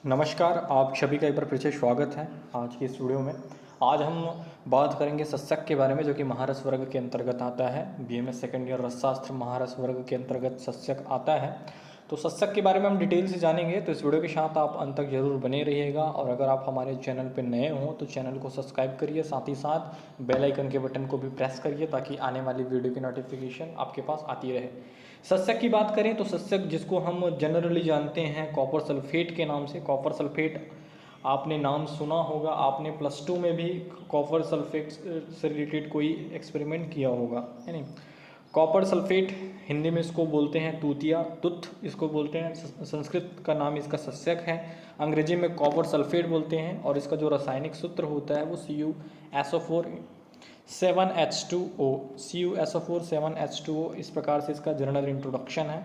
नमस्कार, आप सभी का एक बार फिर से स्वागत है आज की इस वीडियो में। आज हम बात करेंगे सस्यक के बारे में, जो कि महारस वर्ग के अंतर्गत आता है। बीएमएस सेकेंड ईयर रसशास्त्र महारस वर्ग के अंतर्गत सस्यक आता है। तो सस्यक के बारे में हम डिटेल से जानेंगे, तो इस वीडियो के साथ आप अंत तक जरूर बने रहिएगा। और अगर आप हमारे चैनल पर नए हों तो चैनल को सब्सक्राइब करिए, साथ ही साथ बेल आइकन के बटन को भी प्रेस करिए ताकि आने वाली वीडियो की नोटिफिकेशन आपके पास आती रहे। सस्यक की बात करें तो सस्यक, जिसको हम जनरली जानते हैं कॉपर सल्फेट के नाम से, कॉपर सल्फेट आपने नाम सुना होगा, आपने +2 में भी कॉपर सल्फेट से रिलेटेड कोई एक्सपेरिमेंट किया होगा, है नहीं। कॉपर सल्फेट हिंदी में इसको बोलते हैं तूतिया, तुथ इसको बोलते हैं, संस्कृत का नाम इसका सस्यक है। अंग्रेजी में कॉपर सल्फेट बोलते हैं और इसका जो रासायनिक सूत्र होता है वो CuSO4 7H2O, CuSO4 7H2O, इस प्रकार से इसका जनरल इंट्रोडक्शन है।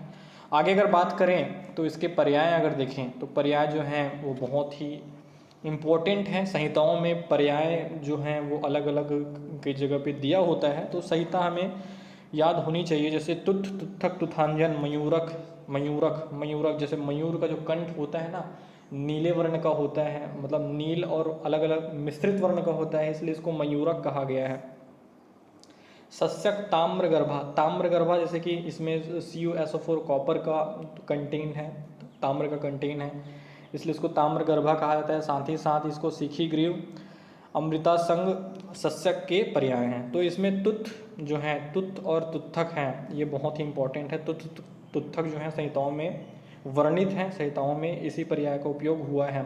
आगे अगर बात करें तो इसके पर्याय अगर देखें तो पर्याय जो हैं वो बहुत ही इम्पोर्टेंट हैं। संहिताओं में पर्याय जो हैं वो अलग अलग कई जगह पे दिया होता है, तो संहिता हमें याद होनी चाहिए। जैसे तुथ, तुत्थक, तुथांजन, मयूरक, मयूरक, मयूरक। जैसे मयूर का जो कंठ होता है ना, नीले वर्ण का होता है, मतलब नील और अलग अलग मिश्रित वर्ण का होता है, इसलिए इसको मयूरक कहा गया है। सस्यक ताम्रगर्भा, ताम्रगर्भा जैसे कि इसमें CuSO4 कॉपर का कंटेन है, ताम्र का कंटेन है, इसलिए इसको ताम्रगर्भा कहा जाता है। साथ ही साथ इसको शिखीग्रीव, अमृता संग सस्यक के पर्याय हैं। तो इसमें तुथ जो है, तुथ और तुत्थक हैं, ये बहुत ही इंपॉर्टेंट है। तुथ तुत्थक जो है संहिताओं में वर्णित हैं, संहिताओं में इसी पर्याय का उपयोग हुआ है।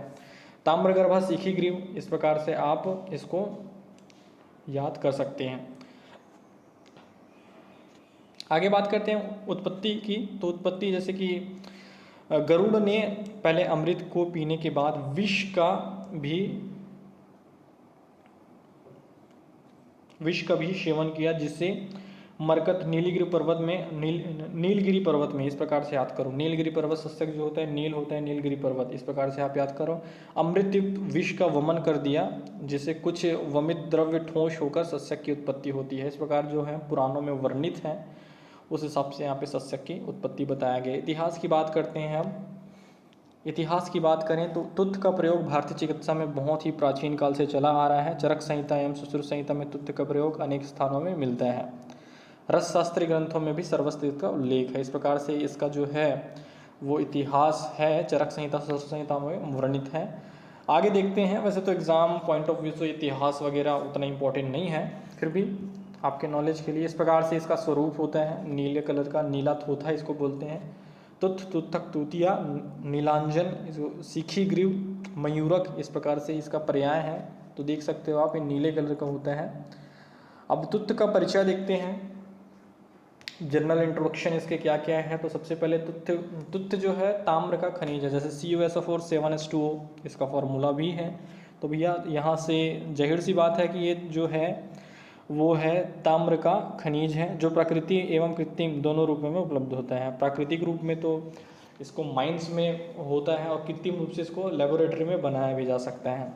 ताम्रगर्भा, शिखीग्रीव, इस प्रकार से आप इसको याद कर सकते हैं। आगे बात करते हैं उत्पत्ति की। तो उत्पत्ति जैसे कि गरुड़ ने पहले अमृत को पीने के बाद विष का भी सेवन किया, जिससे मरकत नीलगिरी पर्वत में नीलगिरी पर्वत में, इस प्रकार से याद करो, नीलगिरी पर्वत सस्यक जो होता है नील होता है, नीलगिरी पर्वत, इस प्रकार से आप याद करो। अमृत युक्त विष का वमन कर दिया, जिससे कुछ वमित द्रव्य ठोस होकर सस्यक की उत्पत्ति होती है। इस प्रकार जो है पुराणों में वर्णित है, उस हिसाब से यहाँ पे सस्यक की उत्पत्ति बताया गया। इतिहास की बात करते हैं हम। इतिहास की बात करें तो तुथ का प्रयोग भारतीय चिकित्सा में बहुत ही प्राचीन काल से चला आ रहा है। चरक संहिता एवं सुश्रुत संहिता में तुथ का प्रयोग अनेक स्थानों में मिलता है। रसशास्त्रीय ग्रंथों में भी सर्वस्थित का उल्लेख है। इस प्रकार से इसका जो है वो इतिहास है, चरक संहिता सुश्रुत संहिता में वर्णित है। आगे देखते हैं। वैसे तो एग्जाम पॉइंट ऑफ व्यू से इतिहास वगैरह उतना इम्पोर्टेंट नहीं है, फिर भी आपके नॉलेज के लिए। इस प्रकार से इसका स्वरूप होता है नीले कलर का, नीला थोथा इसको बोलते हैं। तुथ, तुत्थक, तूतिया, नीलांजन, शिखीग्रीव, मयूरक, इस प्रकार से इसका पर्याय है। तो देख सकते हो आप, ये नीले कलर का होता है। अब तुथ का परिचय देखते हैं, जनरल इंट्रोडक्शन इसके क्या क्या है। तो सबसे पहले तुथ जो है ताम्र का खनिज है, जैसे CuSO4 7H2O इसका फॉर्मूला भी है। तो भैया यहाँ से जाहिर सी बात है कि ये जो है वो है ताम्र का खनिज है, जो प्रकृति एवं कृत्रिम दोनों रूपों में उपलब्ध होता है। प्राकृतिक रूप में तो इसको माइंस में होता है और कृत्रिम रूप से इसको लेबोरेटरी में बनाया भी जा सकता है।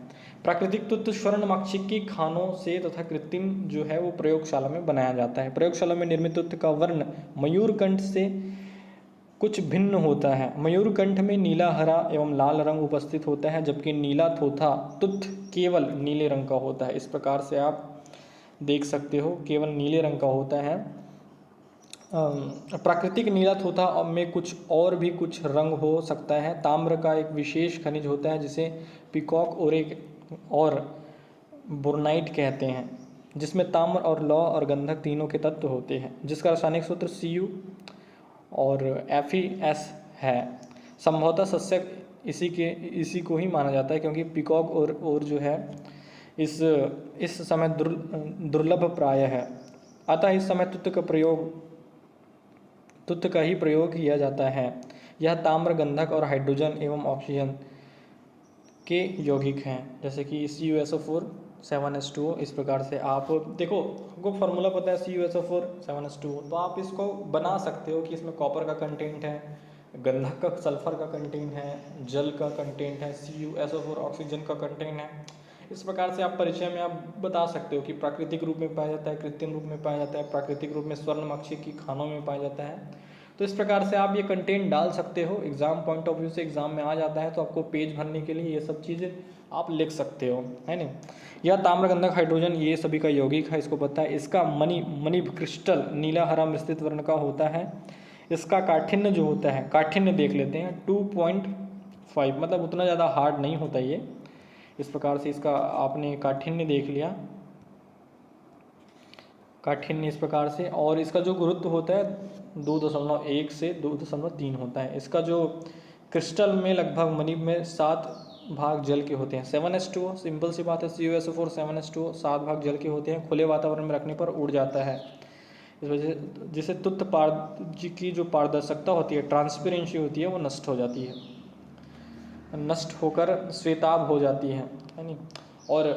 प्राकृतिक तुथ स्वर्णमाक्षिक की खानों से तथा कृत्रिम जो है वो प्रयोगशाला में बनाया जाता है। प्रयोगशाला में निर्मित तुथ का वर्ण मयूरकंठ से कुछ भिन्न होता है। मयूरकंठ में नीला, हरा एवं लाल रंग उपस्थित होता है, जबकि नीला थोथा तुथ केवल नीले रंग का होता है। इस प्रकार से आप देख सकते हो, केवल नीले रंग का होता है। प्राकृतिक नीला थोथा में कुछ और भी कुछ रंग हो सकता है। ताम्र का एक विशेष खनिज होता है जिसे पिकॉक और बोर्नाइट कहते हैं, जिसमें ताम्र और लौह और गंधक तीनों के तत्व होते हैं, जिसका रासायनिक सूत्र Cu और FeS है। संभवतः सस्यक इसी को ही माना जाता है, क्योंकि पिकॉक और जो है इस समय दुर्लभ प्राय है। अतः इस समय तुथ का ही प्रयोग किया जाता है। यह ताम्र, गंधक और हाइड्रोजन एवं ऑक्सीजन के यौगिक हैं, जैसे कि CuSO4 7H2O। इस प्रकार से आप देखो, आपको फार्मूला पता है CuSO4 7H2O, तो आप इसको बना सकते हो कि इसमें कॉपर का कंटेंट है, गंधक का, सल्फर का कंटेंट है, जल का कंटेंट है, CuSO4 ऑक्सीजन का कंटेंट है। इस प्रकार से आप परिचय में आप बता सकते हो कि प्राकृतिक रूप में पाया जाता है, कृत्रिम रूप में पाया जाता है। प्राकृतिक रूप में स्वर्णमाक्षिक की खानों में पाया जाता है। तो इस प्रकार से आप ये कंटेंट डाल सकते हो, एग्जाम पॉइंट ऑफ व्यू से एग्जाम में आ जाता है, तो आपको पेज भरने के लिए ये सब चीज़ें आप लिख सकते हो, है ना। या ताम्रगंधक हाइड्रोजन ये सभी का यौगिक है, इसको पता है। इसका मणि क्रिस्टल नीला हरा मिश्रित वर्ण का होता है। इसका काठिन्य जो होता है, काठिन्य देख लेते हैं 2.5, मतलब उतना ज़्यादा हार्ड नहीं होता ये। इस प्रकार से इसका आपने काठिन्य देख लिया, काठिन्य इस प्रकार से। और इसका जो गुरुत्व होता है 2.1 से 2.3 होता है। इसका जो क्रिस्टल में लगभग मणि में 7 भाग जल के होते हैं। 7H2O, सिंपल सी बात है, CuSO4 7H2O 7 भाग जल के होते हैं। खुले वातावरण में रखने पर उड़ जाता है। इस वजह से जिसे तुत्त की जो पारदर्शिकता होती है, ट्रांसपेरेंसी होती है, वो नष्ट हो जाती है, नष्ट होकर श्वेताभ हो जाती है नहीं। और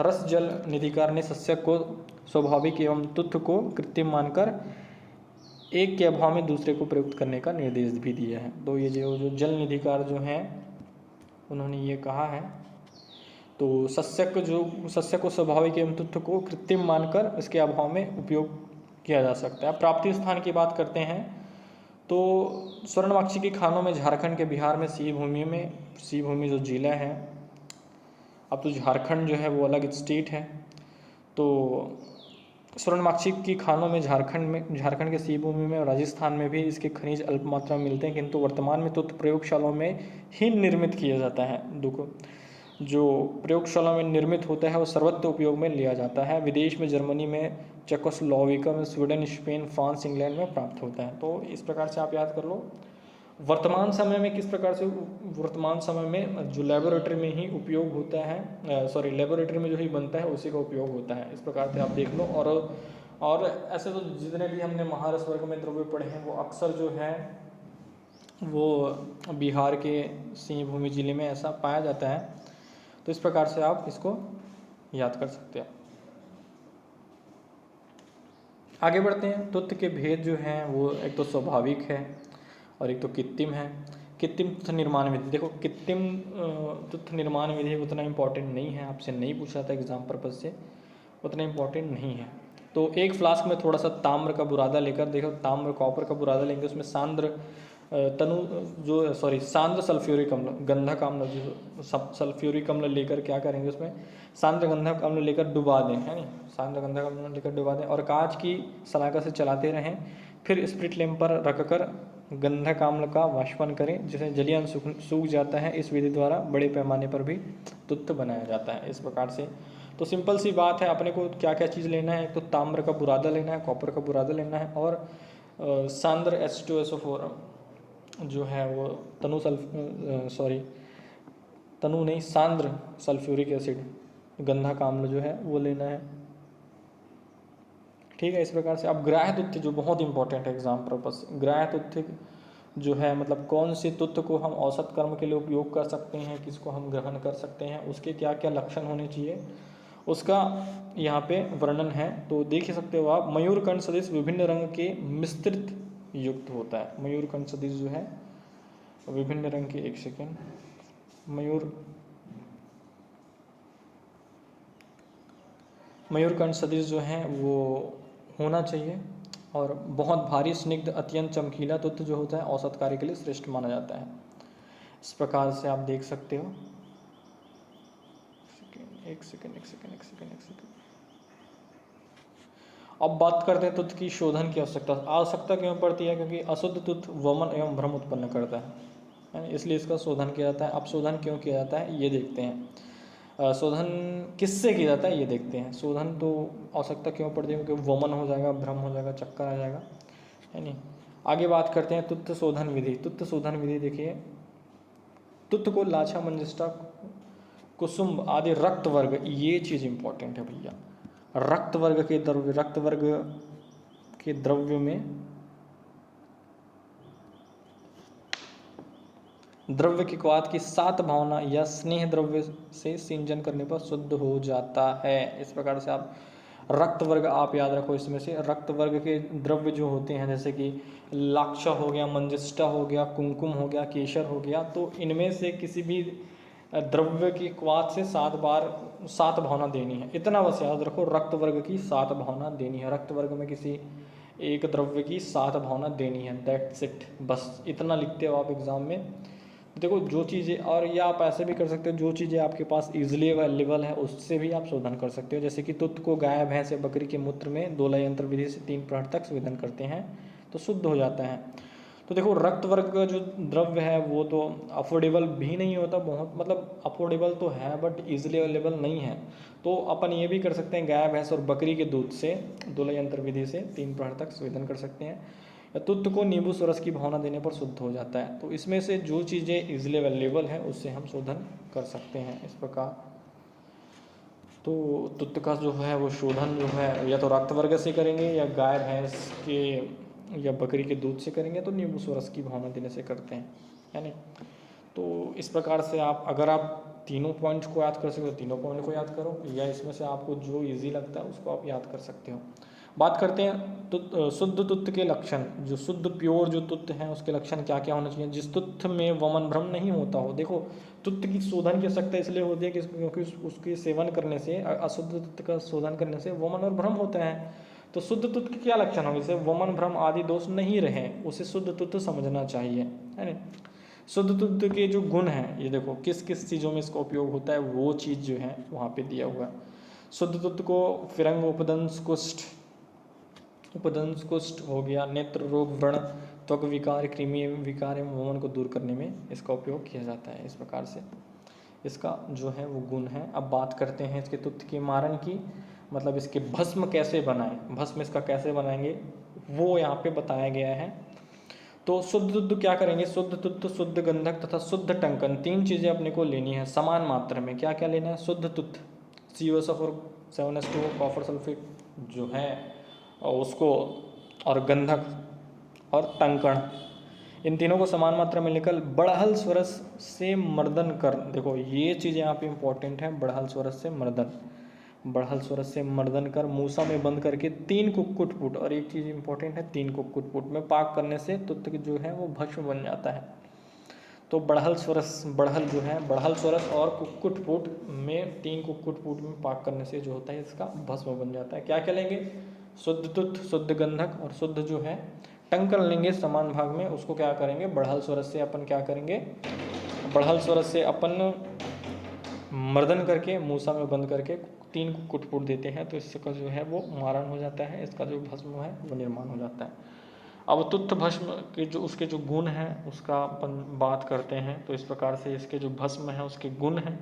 रस जल निधिकार ने सस्यक को स्वाभाविक एवं तुत्त को कृत्रिम मानकर एक के अभाव में दूसरे को प्रयुक्त करने का निर्देश भी दिया है। तो ये जो जल निधिकार जो हैं उन्होंने ये कहा है, तो सस्यक को स्वाभाविक एवं तुत्त को कृत्रिम मानकर इसके अभाव में उपयोग किया जा सकता है। प्राप्ति स्थान की बात करते हैं तो स्वर्णमाक्षी की खानों में झारखंड के बिहार में सी भूमि जो जिला है, अब तो झारखंड जो है वो अलग स्टेट है, तो स्वर्णमाक्षी की खानों में झारखंड के सी भूमि में और राजस्थान में भी इसके खनिज अल्प मात्रा में मिलते हैं, किंतु वर्तमान में तो प्रयोगशालाओं में ही निर्मित किया जाता है। जो प्रयोगशाला में निर्मित होता है वो सर्वत्र उपयोग में लिया जाता है। विदेश में जर्मनी में, चेकोस्लोवाकिया में, स्वीडन, स्पेन, फ्रांस, इंग्लैंड में प्राप्त होता है। तो इस प्रकार से आप याद कर लो। वर्तमान समय में किस प्रकार से, वर्तमान समय में जो लेबोरेटरी में ही उपयोग होता है, लेबोरेटरी में जो ही बनता है उसी का उपयोग होता है। इस प्रकार से आप देख लो। और ऐसे तो जितने भी हमने महारस वर्ग में द्रव्य पढ़े हैं वो अक्सर जो है वो बिहार के सिंह भूमि जिले में ऐसा पाया जाता है। तो इस प्रकार से आप इसको याद कर सकते हैं। आगे बढ़ते हैं। तुत्त के भेद जो हैं वो एक तो स्वाभाविक है और एक तो कृत्रिम है। कृत्रिम तुत्त निर्माण विधि, देखो कृत्रिम तुत्त निर्माण विधि उतना इम्पोर्टेंट नहीं है, आपसे नहीं पूछा था एग्जाम पर्पज से, उतना इम्पोर्टेंट नहीं है। तो एक फ्लास्क में थोड़ा सा ताम्र का बुरादा लेकर, देखो ताम्र कॉपर का बुरादा लेंगे, उसमें सांद्र सल्फ्यूरिक अम्ल, गंधक अम्ल, जो सल्फ्यूरिक अम्ल लेकर क्या करेंगे, उसमें सांद्र गंधक अम्ल लेकर डुबा दें, है नहीं, सांद्र गंधक अम्ल लेकर डुबा दें और कांच की सलाखा से चलाते रहें। फिर स्प्रिट लैंप पर रखकर गंधक अम्ल का वाष्पन करें, जिसे जलियान सूख जाता है। इस विधि द्वारा बड़े पैमाने पर भी तुत्त बनाया जाता है। इस प्रकार से तो सिंपल सी बात है, अपने को क्या क्या चीज़ लेना है, एक तो ताम्र का बुरादा लेना है, कॉपर का बुरादा लेना है और सांद्र H2SO4 जो है वो सांद्र सल्फ्यूरिक एसिड, गंधक अम्ल जो है वो लेना है। ठीक है। इस प्रकार से अब ग्राह्य तुत्त जो बहुत इंपॉर्टेंट है एग्जाम पर्पस, ग्राह्य तुत्त जो है मतलब कौन से तुत्त को हम औसत कर्म के लिए उपयोग कर सकते हैं, किसको हम ग्रहण कर सकते हैं, उसके क्या क्या लक्षण होने चाहिए, उसका यहाँ पे वर्णन है। तो देख ही सकते हो आप। मयूरकंठ सदृश विभिन्न रंग के मिश्रित युक्त होता है। मयूरकंठ सदृश जो है विभिन्न रंग के, एक सेकेंड, मयूरकंठ सदृश जो है वो होना चाहिए। और बहुत भारी स्निग्ध अत्यंत चमकीला तुत्त जो होता है औसत कार्य के लिए श्रेष्ठ माना जाता है। इस प्रकार से आप देख सकते हो। एक सेकेंड। अब बात करते हैं तुत्त की शोधन की आवश्यकता क्यों पड़ती है, क्योंकि अशुद्ध तुत्त वमन एवं भ्रम उत्पन्न करता है, इसलिए इसका शोधन किया जाता है। अब शोधन क्यों किया जाता है ये देखते हैं। शोधन किससे किया जाता है ये देखते हैं। शोधन तो आवश्यकता क्यों पड़ती है, क्योंकि वमन हो जाएगा, भ्रम हो जाएगा, चक्कर आ जाएगा, है नहीं। आगे बात करते हैं तुत्त शोधन विधि। तुत्त शोधन विधि देखिए, तुत्त को लाछा, मंजिष्ठा, कुसुम आदि रक्त वर्ग, ये चीज़ इंपॉर्टेंट है भैया। रक्त वर्ग के द्रव्य में द्रव्य के क्वाथ की 7 भावना या स्नेह द्रव्य से सिंचन करने पर शुद्ध हो जाता है। इस प्रकार से आप रक्त वर्ग आप याद रखो। इसमें से रक्त वर्ग के द्रव्य जो होते हैं जैसे कि लाक्षा हो गया, मंजिष्ठा हो गया, कुमकुम हो गया, केशर हो गया, तो इनमें से किसी भी द्रव्य की क्वाथ से 7 भावना देनी है। इतना बस याद रखो, रक्त वर्ग की 7 भावना देनी है। रक्त वर्ग में किसी एक द्रव्य की 7 भावना देनी है, दैट्स इट, बस इतना लिखते हो आप एग्ज़ाम में। देखो जो चीज़ें, और या आप ऐसे भी कर सकते हो, जो चीज़ें आपके पास इजीली अवेलेबल है उससे भी आप शोधन कर सकते हो। जैसे कि तुत को गाय भैंस या बकरी के मूत्र में 2 यंत्र विधि से 3 प्रहर तक शोधन करते हैं तो शुद्ध हो जाता है। तो देखो रक्त वर्ग का जो द्रव्य है वो तो अफोर्डेबल भी नहीं होता, बहुत मतलब अफोर्डेबल तो है बट इजीली अवेलेबल नहीं है। तो अपन ये भी कर सकते हैं, गाय भैंस और बकरी के दूध से 2 यंत्र विधि से 3 प्रहर तक शोधन कर सकते हैं। तुत्त को नींबू स्वरस की भावना देने पर शुद्ध हो जाता है। तो इसमें से जो चीज़ें इजीली अवेलेबल है उससे हम शोधन कर सकते हैं इस प्रकार। तो तुत्त का जो है वो शोधन जो है या तो रक्त वर्ग से करेंगे या गाय भैंस के या बकरी के दूध से करेंगे, तो नींबू स्वरस की भावना देने से करते हैं, है नहीं। तो इस प्रकार से आप, अगर आप तीनों पॉइंट्स को याद कर सकते हो तीनों पॉइंट को याद करो, या इसमें से आपको जो इजी लगता है उसको आप याद कर सकते हो। बात करते हैं तो शुद्ध तुत्त के लक्षण, जो शुद्ध प्योर जो तुत्त है उसके लक्षण क्या क्या होना चाहिए। जिस तुत्त में वमन भ्रम नहीं होता हो, देखो तुत्त की शोधन की आवश्यकता इसलिए होती है कि क्योंकि उसके सेवन करने से, अशुद्ध तुत्त का शोधन करने से वमन और भ्रम होता है। तो शुद्ध तुत्त के क्या लक्षण होंगे, जैसे वमन भ्रम आदि दोष नहीं रहे, उसे शुद्ध तुत्त समझना चाहिए, है ना। शुद्ध तुत्त के जो गुण हैं, ये देखो किस किस चीज़ों में इसका उपयोग होता है, वो चीज़ जो है वहाँ पे दिया हुआ है। शुद्ध तुत्त को फिरंग उपदंश कुष्ठ हो गया, नेत्र रोग, व्रण, त्वक विकार, कृमि विकार एवं वमन को दूर करने में इसका उपयोग किया जाता है। इस प्रकार से इसका जो है वो गुण है। अब बात करते हैं इसके तुत्त के मारण की, मतलब इसके भस्म कैसे बनाएं, भस्म इसका कैसे बनाएंगे वो यहाँ पे बताया गया है। तो शुद्ध तुत्त क्या करेंगे, शुद्ध तुत्त, शुद्ध गंधक तथा शुद्ध टंकन, 3 चीज़ें अपने को लेनी है समान मात्रा में। क्या क्या लेना है, शुद्ध तुत्त COSO4 7H2O कॉपर सल्फेट जो है और उसको, और गंधक और टंकण, इन तीनों को समान मात्रा में लेकर बड़हल स्वरस से मर्दन कर, देखो ये चीज़ यहाँ पे इंपॉर्टेंट है, बड़हल स्वरस से मर्दन, बड़हल स्वरस से मर्दन कर मूसा में बंद करके 3 कुक्कुट फूट, और एक चीज़ इंपॉर्टेंट है 3 कुक्कुट फूट में पाक करने से तुत्त जो है वो भस्म बन जाता है। तो बड़हल स्वरस, बड़हल जो है, बड़हल स्वरस और कुक्कुट फूट में 3 कुक्कुट फूट में पाक करने से जो होता है इसका भस्म बन जाता है। क्या क्या लेंगे, शुद्ध तुत्त, शुद्ध गंधक और शुद्ध जो है टंकन लेंगे समान भाग में। उसको क्या करेंगे, बड़हल स्वरस से अपन क्या करेंगे, बड़हल स्वरस से अपन मर्दन करके मूसा में बंद करके 3 कुक्कुट फूट देते हैं, तो इसका जो है वो मारण हो जाता है, इसका जो भस्म है वो निर्माण हो जाता है। अब तुत्त भस्म के जो उसके जो गुण हैं उसका अपन बात करते हैं। तो इस प्रकार से इसके जो भस्म है उसके गुण हैं,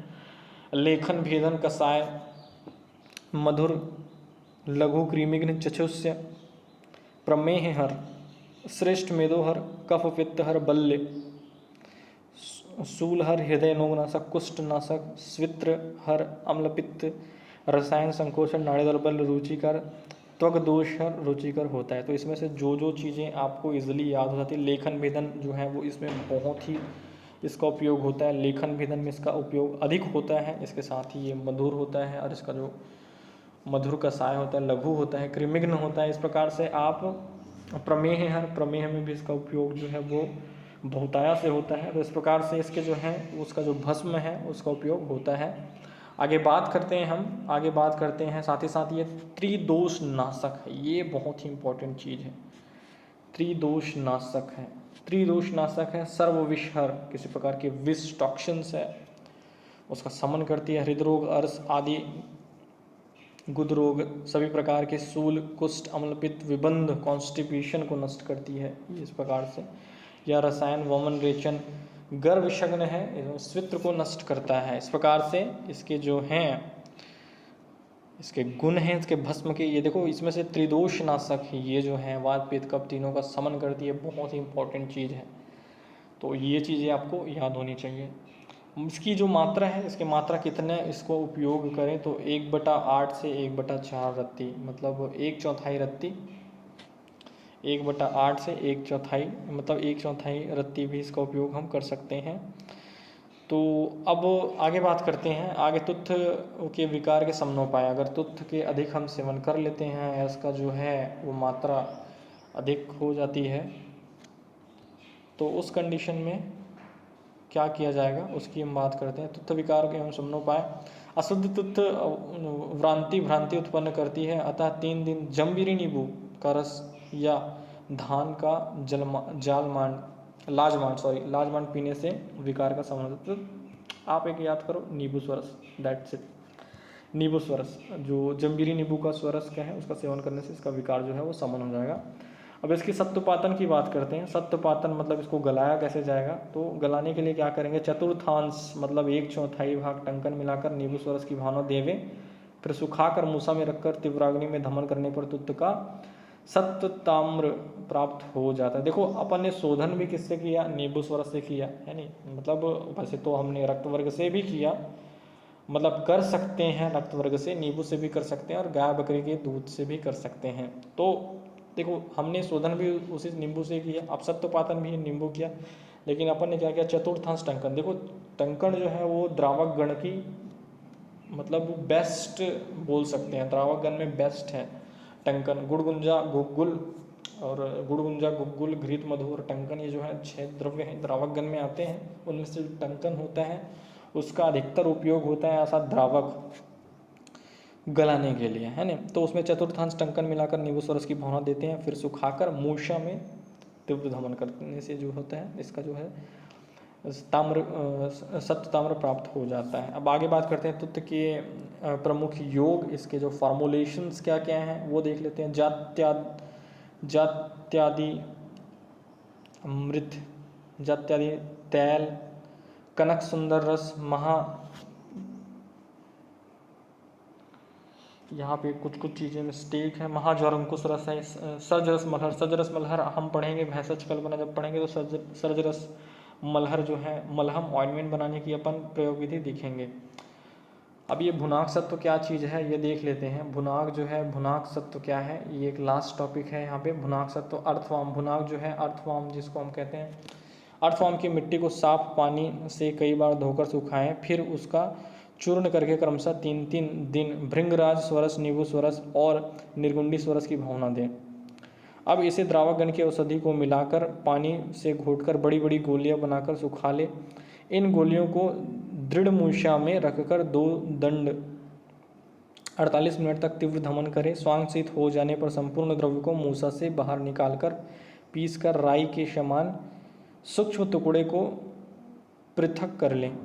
लेखन भेदन कसाय, मधुर, लघु कृमिघ्न चक्षुष्य, प्रमेह हर, श्रेष्ठ मेदोहर, कफ पित्तहर, बल्य, शूलहर, हृदय नोगनाशक, कुष्ठनाशक, स्वित्रहर, अम्लपित्त, रसायन संकोचन, नाड़ी दौर्बल, रुचिकर, त्वक दोषहर, रुचिकर होता है। तो इसमें से जो जो चीज़ें आपको इजीली याद हो जाती है, लेखन भेदन जो है वो इसमें बहुत ही इसका उपयोग होता है, लेखन भेदन में इसका उपयोग अधिक होता है। इसके साथ ही ये मधुर होता है, और इसका जो मधुर कसाय होता है, लघु होता है, कृमिघ्न होता है। इस प्रकार से आप प्रमेह है, प्रमेह में भी इसका उपयोग जो है वो बहुताया से होता है। तो इस प्रकार से इसके जो है उसका जो भस्म है उसका उपयोग होता है। आगे बात करते हैं हम, आगे बात करते हैं साथ ही साथ ये त्रिदोष नाशक है, ये बहुत ही इंपॉर्टेंट चीज़ है, त्रिदोष नाशक है। त्रिदोष नाशक है, सर्वविषहर, किसी प्रकार के विष टॉक्सिन्स है उसका समन करती है, हृदरोग, अर्श आदि गुद रोग, सभी प्रकार के शूल, कुष्ठ, अम्लपित्त, विबंध, कॉन्स्टिपेशन को नष्ट करती है इस प्रकार से। यह रसायन वमन, रेचन, गर्भशग्न है, स्वित्र को नष्ट करता है। इस प्रकार से इसके जो हैं इसके गुण हैं इसके भस्म के, ये देखो इसमें से त्रिदोष नाशक है, ये जो है वात पित्त कफ तीनों का समन करती है, बहुत ही इंपॉर्टेंट चीज़ है। तो ये चीज़ें आपको याद होनी चाहिए। इसकी जो मात्रा है, इसके मात्रा कितने इसको उपयोग करें तो 1/8 से 1/4 रत्ती, मतलब 1/4 रत्ती, 1/8 से 1/4 मतलब 1/4 रत्ती भी इसका उपयोग हम कर सकते हैं। तो अब आगे बात करते हैं, आगे तुत्थ के विकार के समनोपाय। अगर तुत्थ के अधिक हम सेवन कर लेते हैं, इसका जो है वो मात्रा अधिक हो जाती है, तो उस कंडीशन में क्या किया जाएगा उसकी हम बात करते हैं। तुत्थ विकार के हम समनोपाय, अशुद्ध तुत्थ भ्रांति उत्पन्न करती है, अतः 3 दिन जम्बीरी नींबू का रस या धान का लाजमांड पीने से विकार का समाधान। तो आप एक याद करो, नींबू स्वरस, दैट्स इट। नींबू स्वरस, जो जम्बीरी नींबू का स्वरस क्या है, उसका सेवन करने से इसका विकार जो है वो शमन हो जाएगा। अब इसकी सत्वपातन की बात करते हैं। सत्वपातन मतलब इसको गलाया कैसे जाएगा, तो गलाने के लिए क्या करेंगे, चतुर्थांश मतलब 1/4 भाग टंकन मिलाकर नींबू स्वरस की भावना देवे, फिर सुखाकर मूसा में रखकर तीव्राग्नि में दमन करने पर तुत्त का सत्व ताम्र प्राप्त हो जाता है। देखो अपन ने शोधन भी किससे किया, नींबू स्वरस से किया है नहीं, मतलब वैसे तो हमने रक्त वर्ग से भी किया, मतलब कर सकते हैं रक्त वर्ग से, नींबू से भी कर सकते हैं और गाय बकरी के दूध से भी कर सकते हैं। तो देखो हमने शोधन भी उसी नींबू से किया, अब सत्वपातन भी नींबू किया, लेकिन अपन ने क्या किया, चतुर्थांश टंकन। देखो टंकन जो है वो द्रावक गण की मतलब बेस्ट बोल सकते हैं, द्रावक गण में बेस्ट है टंकन। गुड़गुंजा गुग्गुल और गुड़गुंजा गुग्गुल घृत मधु और टंकन, ये जो है 6 द्रव्य हैं, द्रावक गण में आते हैं। उनमें से टंकन होता है उसका अधिकतर उपयोग होता है ऐसा द्रावक गलाने के लिए, है ना। तो उसमें चतुर्थांश टंकन मिलाकर नींबू स्वरस की भावना देते हैं, फिर सुखाकर मूषा में तीव्र दमन करने से जो होता है इसका जो है सत्व ताम्र प्राप्त हो जाता है। अब आगे बात करते हैं तुत्त के प्रमुख योग, इसके जो फॉर्मुलेशंस क्या क्या हैं वो देख लेते हैं। जात्यादि अमृत, जात्यादि तैल, कनक सुंदर रस, यहाँ पे कुछ चीज़ें मिस्टेक है, महाज्वारंकुश रस है, सर्जरस मलहर। सर्जरस मलहर हम पढ़ेंगे भैंसज कल्पना जब पढ़ेंगे, तो सर्जरस मलहर जो है मलहम ऑइंटमेंट बनाने की अपन प्रयोग विधि देखेंगे। अब ये भुनाक सत्व क्या चीज़ है ये देख लेते हैं। भुनाक जो है, भुनाक सत्व क्या है, ये एक लास्ट टॉपिक है यहाँ पे। भुनाक सत्व अर्थवाम, भुनाक जो है अर्थवाम जिसको हम कहते हैं, अर्थवाम की मिट्टी को साफ पानी से कई बार धोकर सुखाएं, फिर उसका चूर्ण करके क्रमशः 3-3 दिन भृंगराज स्वरस, नींबू स्वरस और निर्गुंडी स्वरस की भावना दें। अब इसे द्रावकगण की औषधि को मिलाकर पानी से घोटकर बड़ी बड़ी गोलियां बनाकर सुखा ले। इन गोलियों को दृढ़ मूषा में रखकर 2 दंड 48 मिनट तक तीव्र धमन करें। स्वांगशीत हो जाने पर संपूर्ण द्रव्य को मूसा से बाहर निकालकर पीसकर राई के समान सूक्ष्म टुकड़े को पृथक कर लें।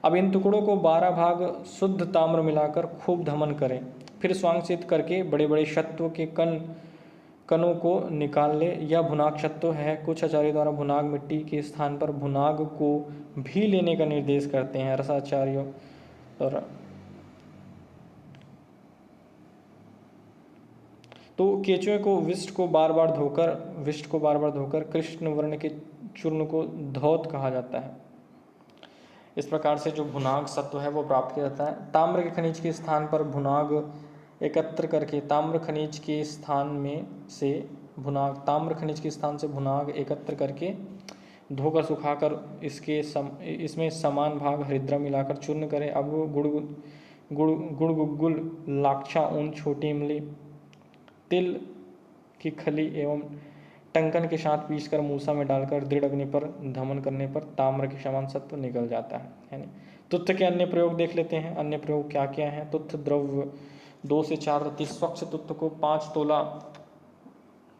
अब इन टुकड़ों को 12 भाग शुद्ध ताम्र मिलाकर खूब धमन करें, फिर स्वांगशीत करके बड़े बड़े शत्व के कणों को निकाल ले। यह भुनाग शत्व है। कुछ आचार्य द्वारा भुनाग मिट्टी के स्थान पर भुनाग को भी लेने का निर्देश करते हैं, रसाचार्यों द्वारा। तो केचुए को विष्ट को बार बार धोकर कृष्ण वर्ण के चूर्ण को धौत कहा जाता है। इस प्रकार से जो भुनाग सत्व है वो प्राप्त किया जाता है। ताम्र के खनिज के स्थान पर भुनाग एकत्र करके ताम्र खनिज के स्थान से भुनाग एकत्र करके धोकर सुखाकर इसमें समान भाग हरिद्रा मिलाकर चूर्ण करें। अब गुड़ गुग्गुल, लाक्षा ऊन, छोटी इमली, तिल की खली एवं टंकन के साथ पीसकर मूसा में डालकर दृढ़ अग्नि पर धमन करने पर ताम्र के समान सत्व निकल जाता है ना। तुत्थ के अन्य प्रयोग देख लेते हैं। अन्य प्रयोग क्या क्या है। तुत्थ द्रव्य 2 से 4 रत्ती स्वच्छ तुत्थ को 5 तोला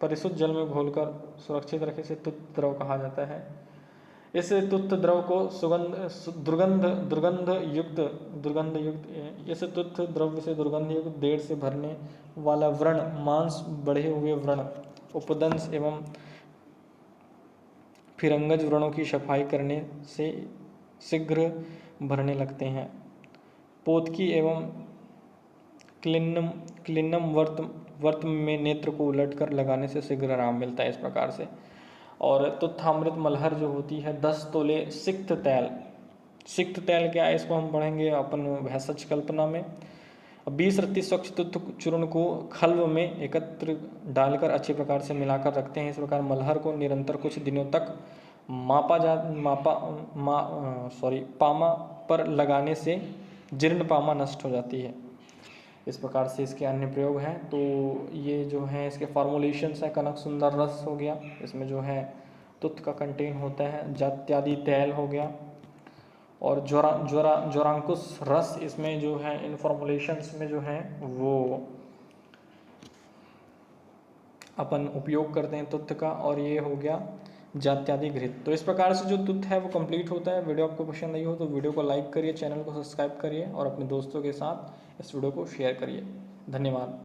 परिशुद्ध जल में घोलकर सुरक्षित रखे से तुत्थ द्रव कहा जाता है। इस तुत्थ द्रव को दुर्गंध युक्त इस तुत्थ द्रव्य से दुर्गंध युक्त देर से भरने वाला व्रण, मांस बढ़े हुए व्रण, उपदंश एवं फिरंगज व्रणों की सफाई करने से शीघ्र भरने लगते हैं। पोतकी एवं क्लिन्नम वर्त में नेत्र को उलटकर लगाने से शीघ्र आराम मिलता है। इस प्रकार से। और तुत्थामृत मलहर जो होती है 10 तोले सिक्त तैल क्या है इसको हम पढ़ेंगे अपन भैंसज कल्पना में। 20 रत्ती स्वच्छ तुत्थ चूर्ण को खल्व में एकत्र डालकर अच्छे प्रकार से मिलाकर रखते हैं। इस प्रकार मलहर को निरंतर कुछ दिनों तक पामा पर लगाने से जीर्ण पामा नष्ट हो जाती है। इस प्रकार से इसके अन्य प्रयोग हैं। तो ये जो है इसके फॉर्मुलेशंस हैं। कनक सुंदर रस हो गया, इसमें जो है तुत्थ का कंटेन होता है। जात्यादि तैल हो गया और ज्वरांकुश रस, इसमें जो है इन फॉर्मुलेशंस में जो है वो अपन उपयोग करते हैं तुथ का, और ये हो गया जात्यादि घृत। तो इस प्रकार से जो तुथ है वो कंप्लीट होता है। वीडियो आपको पसंद आई हो तो वीडियो को लाइक करिए, चैनल को सब्सक्राइब करिए और अपने दोस्तों के साथ इस वीडियो को शेयर करिए। धन्यवाद।